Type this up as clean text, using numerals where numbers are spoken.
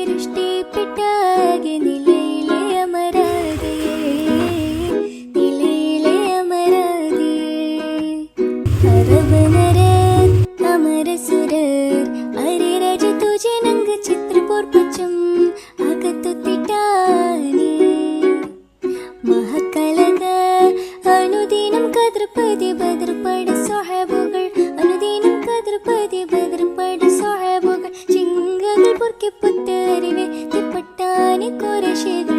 സൃഷ്ടിപ്പെട്ടാകെ നിലയിലെ അമരാതിയേ, നിലയിലെ അമരാതിയേ. അറബ് നരർ അമരസുരർ അരിരാജ തുജെ നംഗ് ചിത്രപോർ പച്ചും അകത്തുത്തിട്ടാനേ. മഹക്കലക അനുദിനം കതിർപതി ബദർപട സ്വഹാബുകൾ, അനുദിനം കതിർപതി ബദർപട സ്വഹാബുകൾ. ചിങ്കകൾ പൊറുക്കി പുത്തറിവെ തിപ്പട്ടാനെ കുറശകൾ